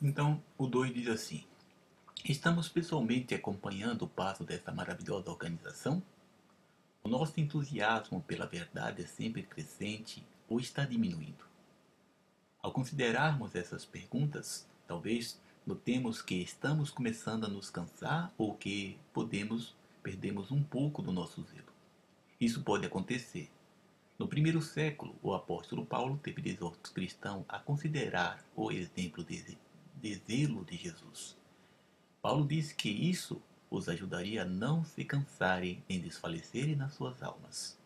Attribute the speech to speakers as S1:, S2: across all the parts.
S1: Então, o 2 diz assim: estamos pessoalmente acompanhando o passo dessa maravilhosa organização? O nosso entusiasmo pela verdade é sempre crescente ou está diminuindo? Ao considerarmos essas perguntas, talvez notemos que estamos começando a nos cansar ou que perdemos um pouco do nosso zelo. Isso pode acontecer. No primeiro século, o apóstolo Paulo teve de exortar os cristãos a considerar o exemplo de zelo de Jesus. Paulo disse que isso os ajudaria a não se cansarem nem desfalecerem nas suas almas.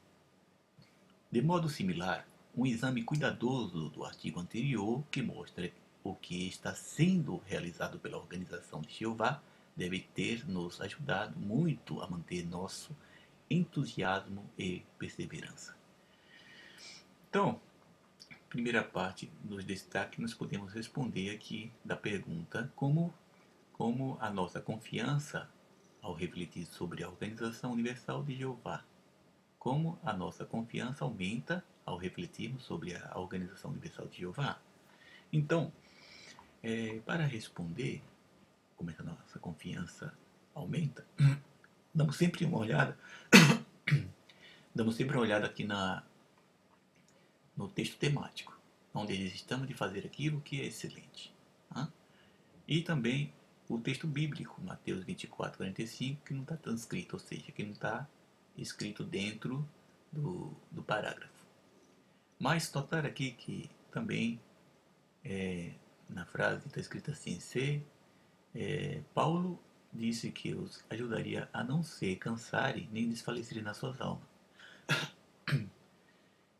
S1: De modo similar, um exame cuidadoso do artigo anterior, que mostra o que está sendo realizado pela Organização de Jeová, deve ter nos ajudado muito a manter nosso entusiasmo e perseverança. Então, primeira parte dos destaques, nós podemos responder aqui da pergunta como a nossa confiança ao refletir sobre a Organização Universal de Jeová, como a nossa confiança aumenta ao refletirmos sobre a Organização Universal de Jeová. Então, para responder como é que a nossa confiança aumenta, damos sempre uma olhada, aqui no texto temático, onde estamos de fazer aquilo que é excelente. Tá? E também o texto bíblico, Mateus 24, 45, que não está transcrito, ou seja, que não está escrito dentro do parágrafo. Mas notar aqui que também na frase está escrito assim, Paulo disse que os ajudaria a não se cansarem nem desfalecerem nas suas almas.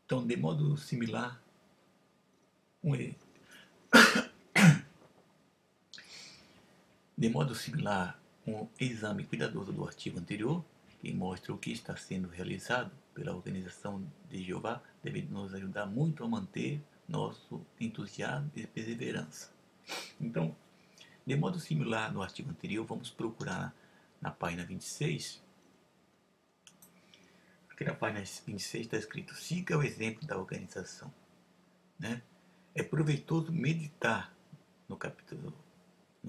S1: Então, de modo similar, um, um exame cuidadoso do artigo anterior, que mostra o que está sendo realizado pela Organização de Jeová, deve nos ajudar muito a manter nosso entusiasmo e perseverança. Então, de modo similar no artigo anterior, vamos procurar na página 26. Aqui na página 26 está escrito: siga o exemplo da organização. Né? É proveitoso meditar no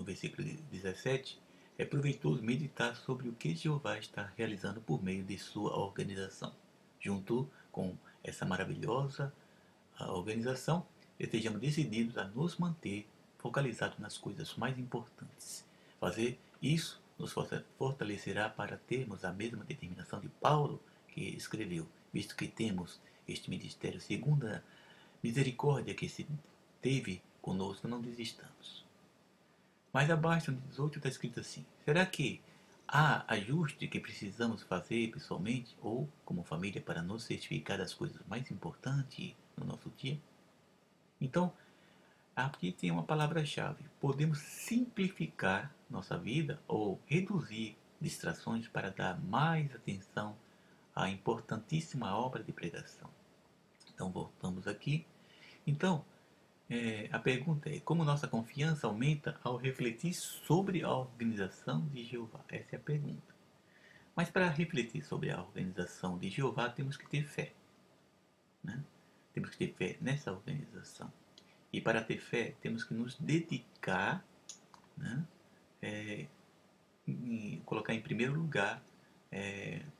S1: versículo 17, é proveitoso meditar sobre o que Jeová está realizando por meio de sua organização. Junto com essa maravilhosa organização, estejamos decididos a nos manter focalizados nas coisas mais importantes. Fazer isso nos fortalecerá para termos a mesma determinação de Paulo, que escreveu: visto que temos este ministério segundo a misericórdia que se teve conosco, não desistamos. Mais abaixo, no 18, está escrito assim: será que há ajuste que precisamos fazer pessoalmente ou como família para nos certificar das coisas mais importantes no nosso dia? Então, aqui tem uma palavra-chave: podemos simplificar nossa vida ou reduzir distrações para dar mais atenção à importantíssima obra de pregação. Então, voltamos aqui. Então, a pergunta é: como nossa confiança aumenta ao refletir sobre a organização de Jeová? Essa é a pergunta. Mas para refletir sobre a organização de Jeová, temos que ter fé. Né? Temos que ter fé nessa organização. E para ter fé, temos que nos dedicar, né? Colocar em primeiro lugar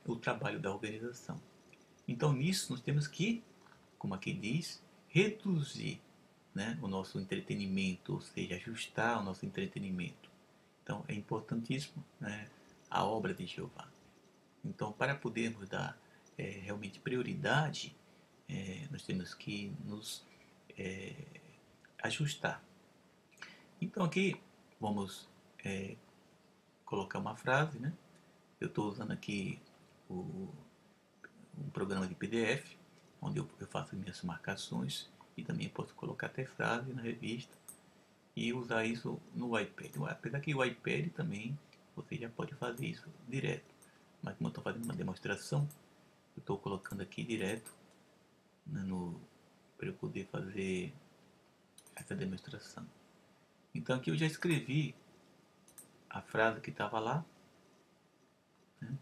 S1: o trabalho da organização. Então, nisso, nós temos que, como aqui diz, reduzir, né, o nosso entretenimento, ou seja, ajustar o nosso entretenimento. Então, é importantíssimo, né, a obra de Jeová. Então, para podermos dar realmente prioridade, nós temos que nos ajustar. Então, aqui vamos colocar uma frase, né? Eu estou usando aqui um programa de PDF, onde eu faço minhas marcações e também posso colocar até frase na revista e usar isso no iPad. Apesar que o iPad também você já pode fazer isso direto, mas como eu estou fazendo uma demonstração, eu estou colocando aqui direto, né, para eu poder fazer essa demonstração. Então aqui eu já escrevi a frase que estava lá, né?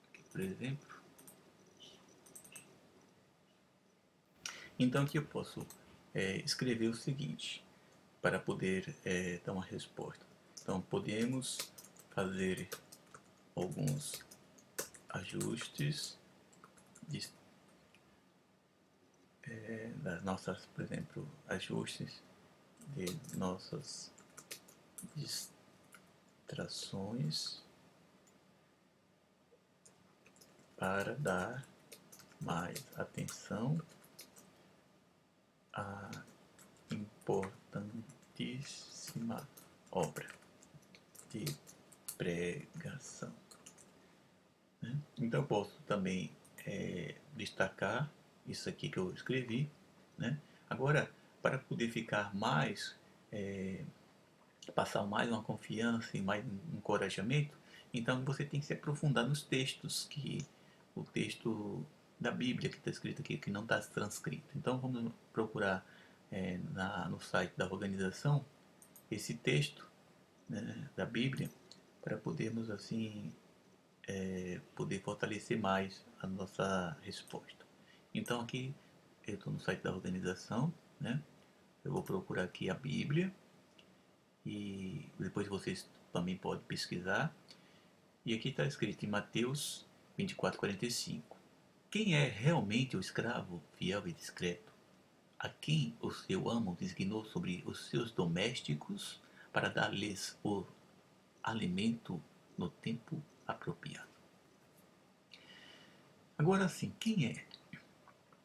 S1: Aqui, por exemplo. Então aqui eu posso escrever o seguinte, para poder dar uma resposta. Então, podemos fazer alguns ajustes das nossas, por exemplo, ajustes de nossas distrações para dar mais atenção à importantíssima obra de pregação. Né? Então eu posso também destacar isso aqui que eu escrevi. Né? Agora, para poder ficar mais, passar mais uma confiança e mais um encorajamento, então você tem que se aprofundar nos textos, que o texto da Bíblia que está escrito aqui, que não está transcrito. Então vamos procurar no site da organização esse texto, né, da Bíblia, para podermos assim poder fortalecer mais a nossa resposta. Então aqui eu estou no site da organização, né? Eu vou procurar aqui a Bíblia e depois vocês também podem pesquisar. E aqui está escrito em Mateus 24:45. Quem é realmente o escravo fiel e discreto, a quem o seu amo designou sobre os seus domésticos para dar-lhes o alimento no tempo apropriado? Agora sim, quem é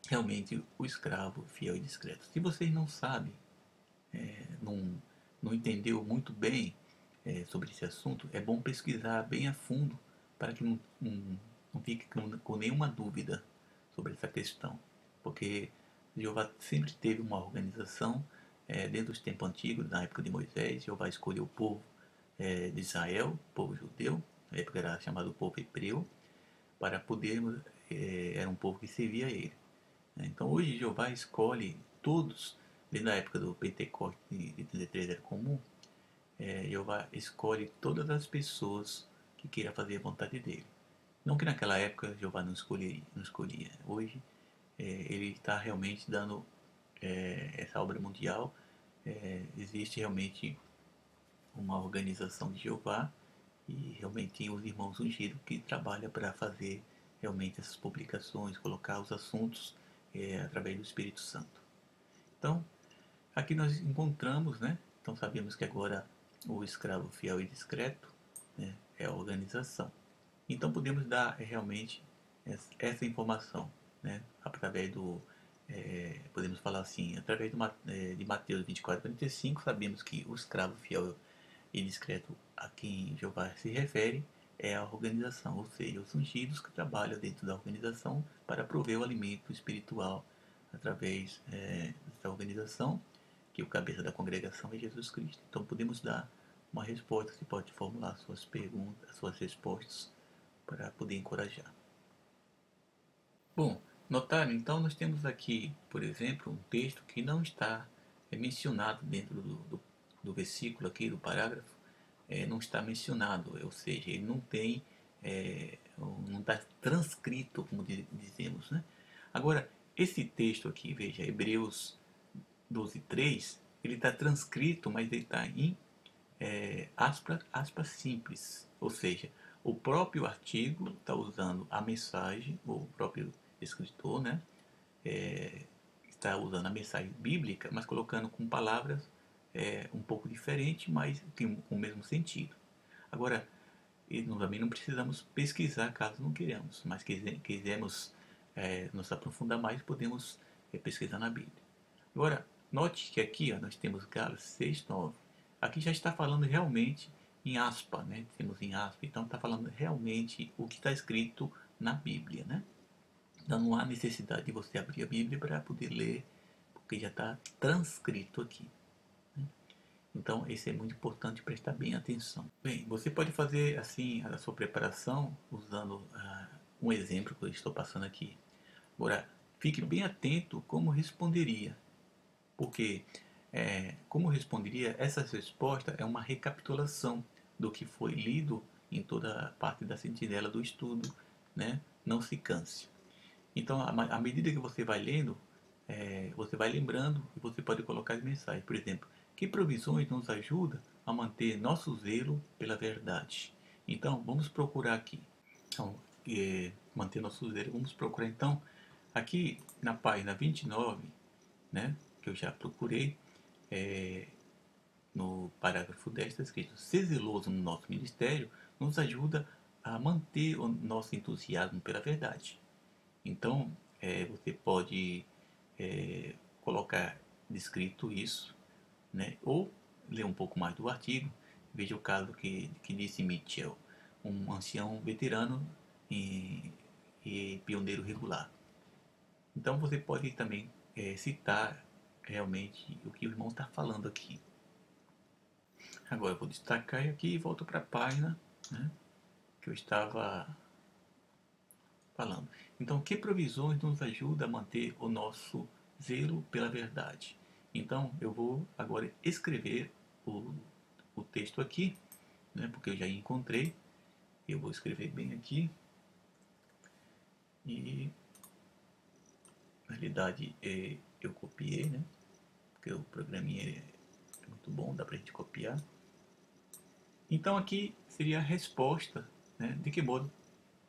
S1: realmente o escravo fiel e discreto? Se vocês não sabem, não entendeu muito bem sobre esse assunto, é bom pesquisar bem a fundo para que não fique com nenhuma dúvida sobre essa questão. Porque Jeová sempre teve uma organização dentro dos tempos antigos, na época de Moisés. Jeová escolheu o povo de Israel, o povo judeu, na época era chamado povo hebreu, para podermos, era um povo que servia a ele. Então hoje Jeová escolhe todos, desde a época do Pentecostes de 33 era comum, Jeová escolhe todas as pessoas que queiram fazer a vontade dele. Não que naquela época Jeová não escolhia. Hoje ele está realmente dando essa obra mundial. Existe realmente uma organização de Jeová e realmente tem os irmãos ungidos que trabalham para fazer realmente essas publicações, colocar os assuntos através do Espírito Santo. Então, aqui nós encontramos, né? Então sabemos que agora o escravo fiel e discreto, né, é a organização. Então podemos dar realmente essa informação, né, através do, podemos falar assim, através de Mateus 24:45, sabemos que o escravo fiel e discreto a quem Jeová se refere é a organização, ou seja, os ungidos que trabalham dentro da organização para prover o alimento espiritual através dessa organização, que o cabeça da congregação é Jesus Cristo. Então podemos dar uma resposta, você pode formular suas perguntas, suas respostas para poder encorajar. Bom, notaram? Então nós temos aqui, por exemplo, um texto que não está mencionado dentro do versículo aqui, do parágrafo, não está mencionado, ou seja, ele não tem, não está transcrito, como dizemos, né? Agora, esse texto aqui, veja, Hebreus 12:3, ele está transcrito, mas ele está em aspas simples, ou seja, o próprio artigo está usando a mensagem, o próprio escritor, né, está usando a mensagem bíblica, mas colocando com palavras um pouco diferentes, mas com o mesmo sentido. Agora, também não precisamos pesquisar caso não queiramos, mas quisermos nos aprofundar mais, podemos pesquisar na Bíblia. Agora, note que aqui nós temos Gálatas 6:9. Aqui já está falando realmente em aspa, né? Temos em aspa, então está falando realmente o que está escrito na Bíblia, né? Então não há necessidade de você abrir a Bíblia para poder ler, porque já está transcrito aqui. Né? Então isso é muito importante prestar bem atenção. Bem, você pode fazer assim a sua preparação usando um exemplo que eu estou passando aqui. Agora, fique bem atento como responderia, porque como responderia, essa resposta é uma recapitulação do que foi lido em toda a parte da sentinela do estudo, né? Não se canse. Então, à medida que você vai lendo, você vai lembrando e você pode colocar as mensagens. Por exemplo, que provisões nos ajudam a manter nosso zelo pela verdade? Então, vamos procurar aqui. Então, manter nosso zelo, vamos procurar então aqui na página 29, né, que eu já procurei, no parágrafo 10 está escrito: ser zeloso no nosso ministério nos ajuda a manter o nosso entusiasmo pela verdade. Então, você pode colocar descrito isso, né? Ou ler um pouco mais do artigo. Veja o caso que disse Mitchell, um ancião veterano e pioneiro regular. Então você pode também citar realmente o que o irmão está falando aqui. Agora eu vou destacar aqui e volto para a página, né, que eu estava falando. Então, que provisões nos ajudam a manter o nosso zelo pela verdade? Então, eu vou agora escrever o texto aqui, né, porque eu já encontrei. Eu vou escrever bem aqui. E, na realidade, eu copiei, né, porque o programinha é muito bom, dá para a gente copiar. Então, aqui seria a resposta, né, de que modo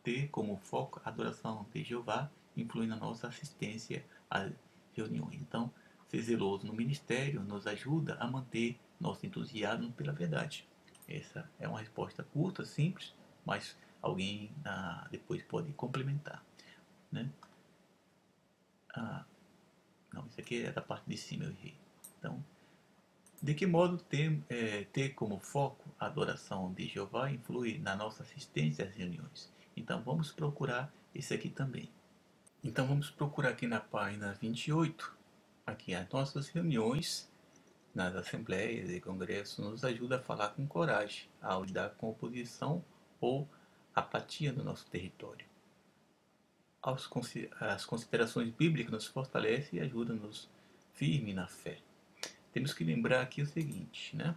S1: ter como foco a adoração de Jeová, incluindo a nossa assistência às reuniões. Então, ser zeloso no ministério nos ajuda a manter nosso entusiasmo pela verdade. Essa é uma resposta curta, simples, mas alguém depois pode complementar, né? Não, isso aqui é da parte de cima, eu errei. Então, de que modo ter como foco a adoração de Jeová influi na nossa assistência às reuniões? Então vamos procurar esse aqui também. Então vamos procurar aqui na página 28. Aqui as nossas reuniões nas assembleias e congressos nos ajuda a falar com coragem ao lidar com oposição ou apatia no nosso território. As considerações bíblicas nos fortalecem e ajudam-nos firme na fé. Temos que lembrar aqui o seguinte, né?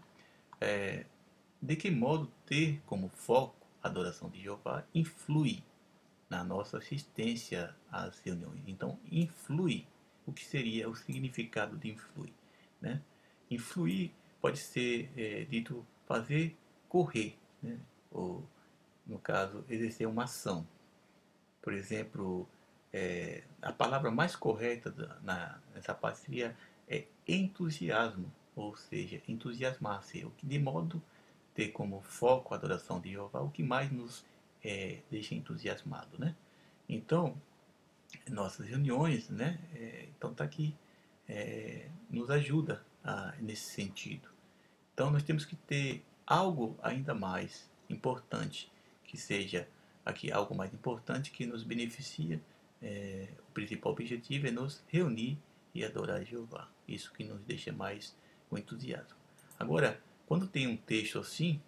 S1: De que modo ter como foco a adoração de Jeová influi na nossa assistência às reuniões. Então, influi, o que seria o significado de influir, né? Influir pode ser dito fazer correr, né? Ou, no caso, exercer uma ação. Por exemplo, a palavra mais correta nessa parte seria entusiasmo, ou seja, entusiasmar-se, o que de modo ter como foco a adoração de Jeová, o que mais nos deixa entusiasmado, né? Então, nossas reuniões, né? Então tá aqui, nos ajuda nesse sentido. Então nós temos que ter algo ainda mais importante, que seja aqui algo mais importante que nos beneficia. O principal objetivo é nos reunir e adorar Jeová. Isso que nos deixa mais com entusiasmo. Agora, quando tem um texto assim,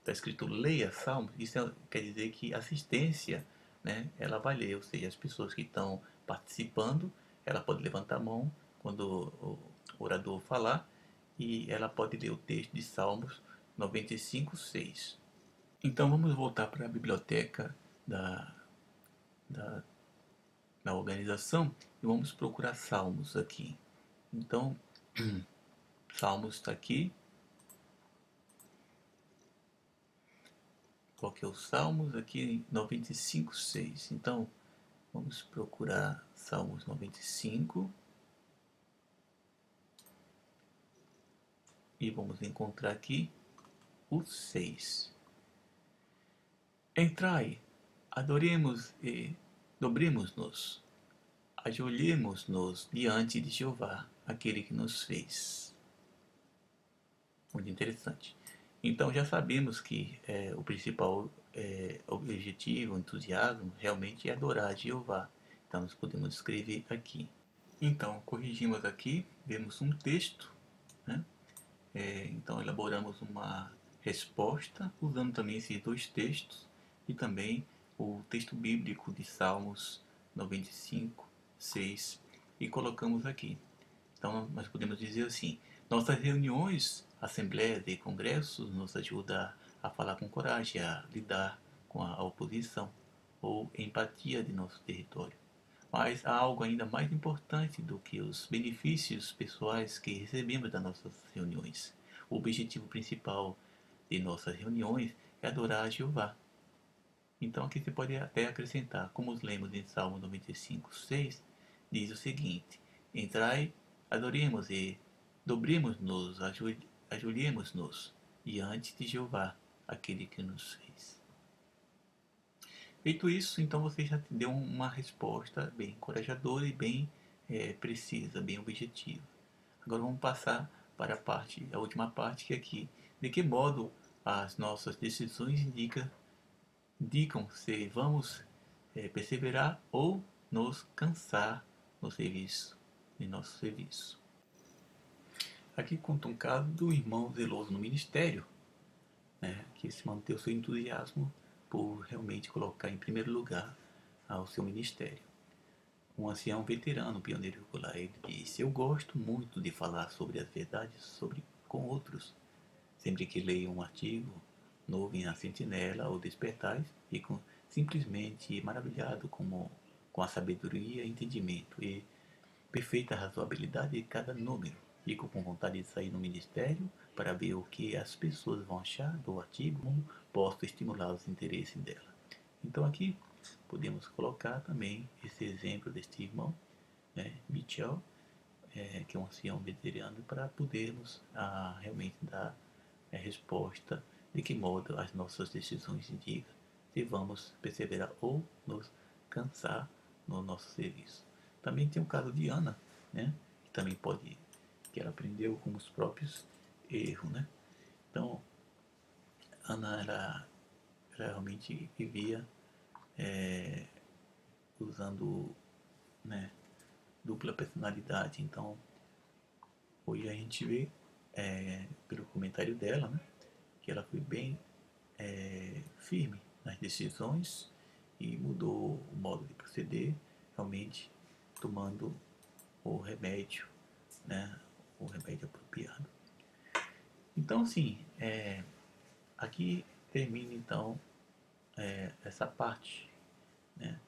S1: está escrito leia Salmos, isso quer dizer que assistência, né, ela vai ler, ou seja, as pessoas que estão participando, ela pode levantar a mão quando o orador falar e ela pode ler o texto de Salmos 95:6. Então vamos voltar para a biblioteca da, da, da organização e vamos procurar Salmos aqui. Então, Salmos está aqui. Qual que é o Salmos? Aqui 95:6. Então, vamos procurar Salmos 95 e vamos encontrar aqui o 6. Entrai, adoremos e dobremos-nos, ajoelhemos-nos diante de Jeová, aquele que nos fez. Muito interessante. Então já sabemos que o principal objetivo, o entusiasmo, realmente é adorar a Jeová. Então nós podemos escrever aqui. Então corrigimos aqui, vemos um texto, né? Então elaboramos uma resposta usando também esses dois textos e também o texto bíblico de Salmos 95:6 e colocamos aqui. Então nós podemos dizer assim: nossas reuniões, assembleias e congressos nos ajudam a falar com coragem, a lidar com a oposição ou empatia de nosso território. Mas há algo ainda mais importante do que os benefícios pessoais que recebemos das nossas reuniões. O objetivo principal de nossas reuniões é adorar a Jeová. Então aqui você pode até acrescentar, como os lemos em Salmo 95:6, diz o seguinte: entrai, adoremos e dobremos-nos, ajoelhemos-nos diante de Jeová, aquele que nos fez. Feito isso, então você já deu uma resposta bem encorajadora e bem precisa, bem objetiva. Agora vamos passar para a última parte, que é aqui. De que modo as nossas decisões indicam se vamos perseverar ou nos cansar no serviço, em nosso serviço. Aqui conta um caso do irmão zeloso no ministério, né, que se manteve o seu entusiasmo por realmente colocar em primeiro lugar o seu ministério. Um ancião veterano, pioneiro regular, ele disse: eu gosto muito de falar sobre as verdades com outros. Sempre que leio um artigo novo em A Sentinela ou Despertais, fico simplesmente maravilhado com a sabedoria e entendimento e perfeita razoabilidade de cada número. Fico com vontade de sair no ministério para ver o que as pessoas vão achar do artigo, como posso estimular os interesses dela. Então aqui podemos colocar também esse exemplo deste irmão, né, Mitchell, que é um ancião veterano, para podermos realmente dar a resposta de que modo as nossas decisões indicam se vamos perseverar ou nos cansar no nosso serviço. Também tem o caso de Ana, né, que também que ela aprendeu com os próprios erros, né. Então, Ana, ela realmente vivia usando, né, dupla personalidade. Então, hoje a gente vê, pelo comentário dela, né, que ela foi bem firme nas decisões e mudou o modo de proceder, realmente tomando o remédio, né, o remédio apropriado. Então, assim, aqui termina então essa parte, né?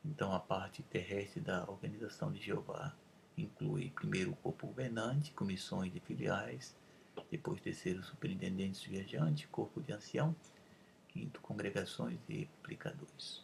S1: Então, a parte terrestre da organização de Jeová inclui primeiro o corpo governante, comissões de filiais, depois terceiro superintendentes viajantes, corpo de ancião, quinto congregações e aplicadores.